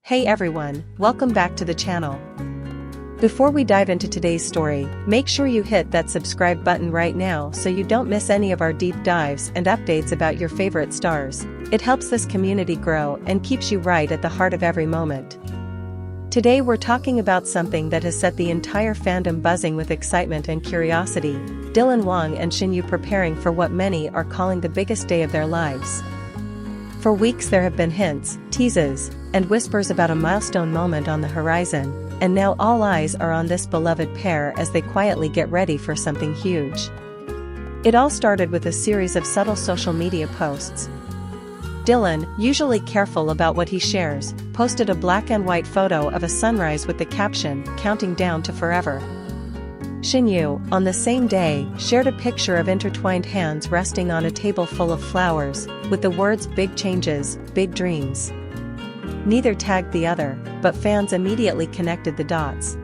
Hey everyone, welcome back to the channel. Before we dive into today's story, make sure you hit that subscribe button right now so you don't miss any of our deep dives and updates about your favorite stars. It helps this community grow and keeps you right at the heart of every moment. Today we're talking about something that has set the entire fandom buzzing with excitement and curiosity: Wang and Shen Yue preparing for what many are calling the biggest day of their lives. For weeks there have been hints, teases, and whispers about a milestone moment on the horizon, and now all eyes are on this beloved pair as they quietly get ready for something huge. It all started with a series of subtle social media posts. Dylan, usually careful about what he shares, posted a black and white photo of a sunrise with the caption, "Counting down to forever." Shen Yue, on the same day, shared a picture of intertwined hands resting on a table full of flowers, with the words "Big changes, big dreams." Neither tagged the other, but fans immediately connected the dots.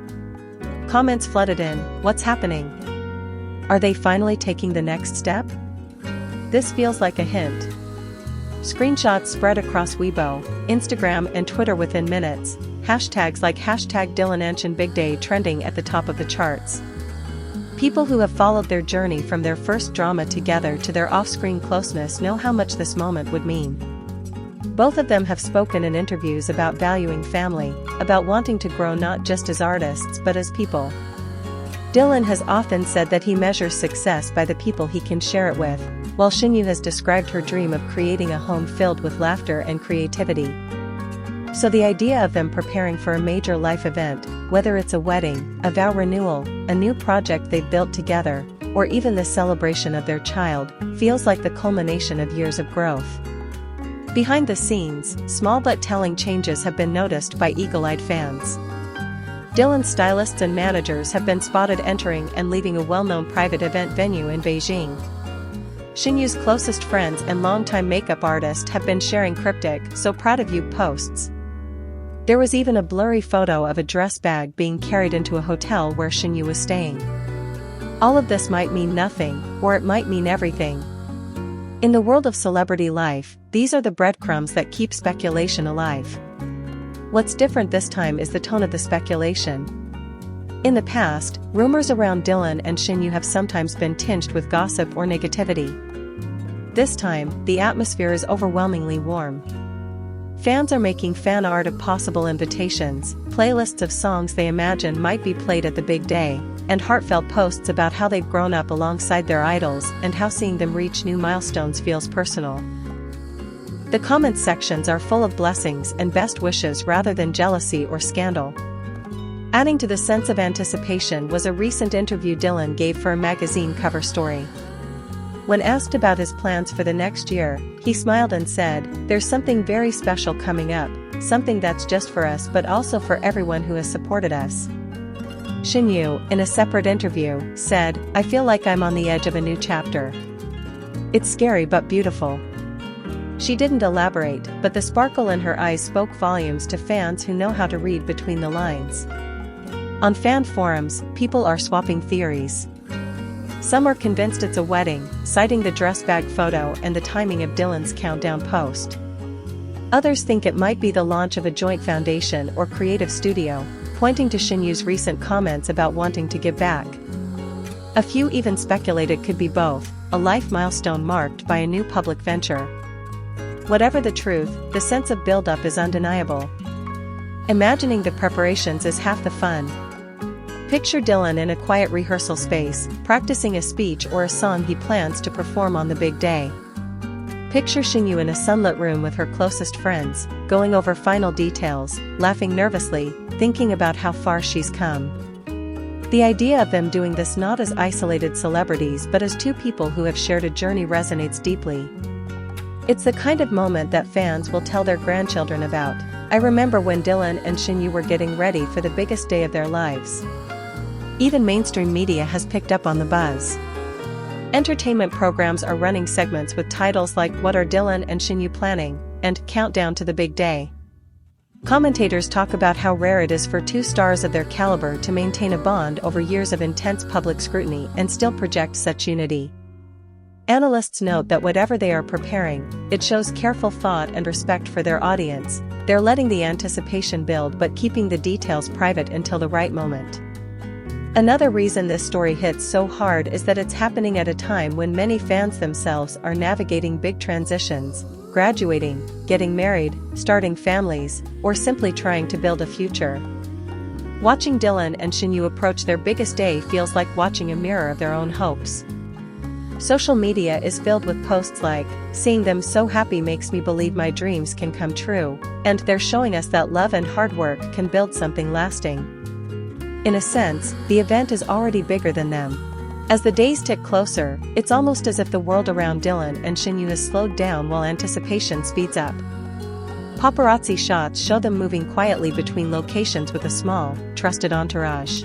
Comments flooded in: "What's happening? Are they finally taking the next step? This feels like a hint." Screenshots spread across Weibo, Instagram and Twitter within minutes, hashtags like #DylanwangBigDay trending at the top of the charts. People who have followed their journey from their first drama together to their off-screen closeness know how much this moment would mean. Both of them have spoken in interviews about valuing family, about wanting to grow not just as artists but as people. Dylan has often said that he measures success by the people he can share it with, while Shen Yue has described her dream of creating a home filled with laughter and creativity. So the idea of them preparing for a major life event, whether it's a wedding, a vow renewal, a new project they've built together, or even the celebration of their child, feels like the culmination of years of growth. Behind the scenes, small but telling changes have been noticed by eagle-eyed fans. Dylan's stylists and managers have been spotted entering and leaving a well-known private event venue in Beijing. Shen Yue's closest friends and longtime makeup artist have been sharing cryptic "So proud of you" posts. There was even a blurry photo of a dress bag being carried into a hotel where Shen Yue was staying. All of this might mean nothing, or it might mean everything. In the world of celebrity life, these are the breadcrumbs that keep speculation alive. What's different this time is the tone of the speculation. In the past, rumors around Dylan and Shen Yue have sometimes been tinged with gossip or negativity. This time, the atmosphere is overwhelmingly warm. Fans are making fan art of possible invitations, playlists of songs they imagine might be played at the big day, and heartfelt posts about how they've grown up alongside their idols and how seeing them reach new milestones feels personal. The comments sections are full of blessings and best wishes rather than jealousy or scandal. Adding to the sense of anticipation was a recent interview Dylan gave for a magazine cover story. When asked about his plans for the next year, he smiled and said, "There's something very special coming up, something that's just for us but also for everyone who has supported us." Shen Yue, in a separate interview, said, "I feel like I'm on the edge of a new chapter. It's scary but beautiful." She didn't elaborate, but the sparkle in her eyes spoke volumes to fans who know how to read between the lines. On fan forums, people are swapping theories. Some are convinced it's a wedding, citing the dress bag photo and the timing of Dylan's countdown post. Others think it might be the launch of a joint foundation or creative studio, pointing to Shen Yue's recent comments about wanting to give back. A few even speculate it could be both, a life milestone marked by a new public venture. Whatever the truth, the sense of build-up is undeniable. Imagining the preparations is half the fun. Picture Dylan in a quiet rehearsal space, practicing a speech or a song he plans to perform on the big day. Picture Shen Yue in a sunlit room with her closest friends, going over final details, laughing nervously, thinking about how far she's come. The idea of them doing this not as isolated celebrities but as two people who have shared a journey resonates deeply. It's the kind of moment that fans will tell their grandchildren about. "I remember when Dylan and Shen Yue were getting ready for the biggest day of their lives." Even mainstream media has picked up on the buzz. Entertainment programs are running segments with titles like "What are Dylan and Shen Yue planning?" and "Countdown to the Big Day." Commentators talk about how rare it is for two stars of their caliber to maintain a bond over years of intense public scrutiny and still project such unity. Analysts note that whatever they are preparing, it shows careful thought and respect for their audience, they're letting the anticipation build but keeping the details private until the right moment. Another reason this story hits so hard is that it's happening at a time when many fans themselves are navigating big transitions, graduating, getting married, starting families, or simply trying to build a future. Watching Dylan and Shen Yue approach their biggest day feels like watching a mirror of their own hopes. Social media is filled with posts like, "Seeing them so happy makes me believe my dreams can come true," and "They're showing us that love and hard work can build something lasting." In a sense, the event is already bigger than them. As the days tick closer, it's almost as if the world around Dylan and Shen Yue has slowed down while anticipation speeds up. Paparazzi shots show them moving quietly between locations with a small, trusted entourage.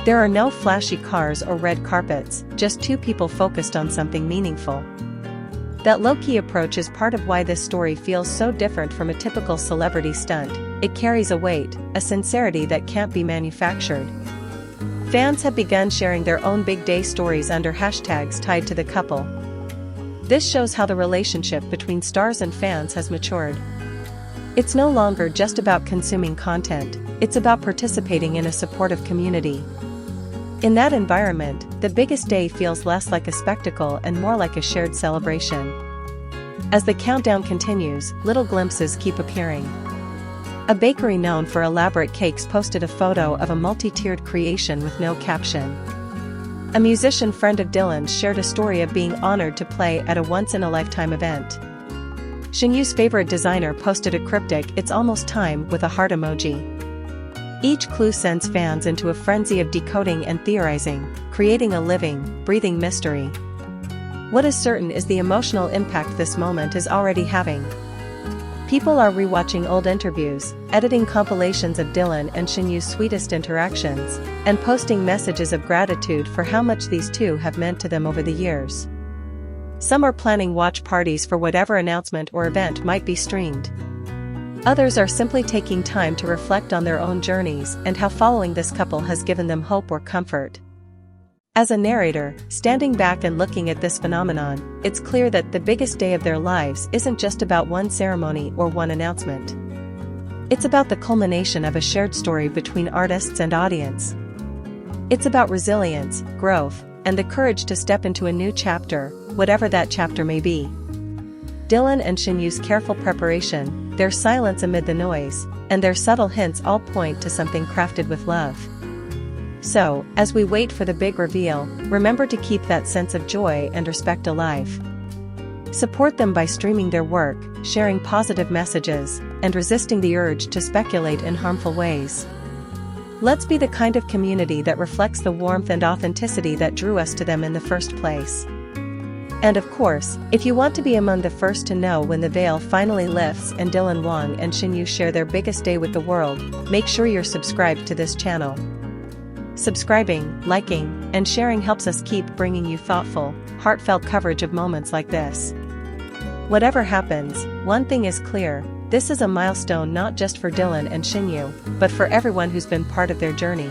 There are no flashy cars or red carpets, just two people focused on something meaningful. That low-key approach is part of why this story feels so different from a typical celebrity stunt. It carries a weight, a sincerity that can't be manufactured. Fans have begun sharing their own big day stories under hashtags tied to the couple. This shows how the relationship between stars and fans has matured. It's no longer just about consuming content, it's about participating in a supportive community. In that environment, the biggest day feels less like a spectacle and more like a shared celebration. As the countdown continues, little glimpses keep appearing. A bakery known for elaborate cakes posted a photo of a multi-tiered creation with no caption. A musician friend of Dylan's shared a story of being honored to play at a once-in-a-lifetime event. Shen Yue's favorite designer posted a cryptic "It's almost time" with a heart emoji. Each clue sends fans into a frenzy of decoding and theorizing, creating a living, breathing mystery. What is certain is the emotional impact this moment is already having. People are rewatching old interviews, editing compilations of Dylan and Shen Yue's sweetest interactions, and posting messages of gratitude for how much these two have meant to them over the years. Some are planning watch parties for whatever announcement or event might be streamed. Others are simply taking time to reflect on their own journeys and how following this couple has given them hope or comfort. As a narrator, standing back and looking at this phenomenon, it's clear that the biggest day of their lives isn't just about one ceremony or one announcement. It's about the culmination of a shared story between artists and audience. It's about resilience, growth, and the courage to step into a new chapter, whatever that chapter may be. Dylan and Shen Yue's careful preparation, their silence amid the noise, and their subtle hints all point to something crafted with love. So, as we wait for the big reveal, remember to keep that sense of joy and respect alive. Support them by streaming their work, sharing positive messages, and resisting the urge to speculate in harmful ways. Let's be the kind of community that reflects the warmth and authenticity that drew us to them in the first place. And of course, if you want to be among the first to know when the veil finally lifts and Dylan Wang and Shen Yue share their biggest day with the world, make sure you're subscribed to this channel. Subscribing, liking, and sharing helps us keep bringing you thoughtful, heartfelt coverage of moments like this. Whatever happens, one thing is clear: this is a milestone not just for Dylan and Shen Yue, but for everyone who's been part of their journey.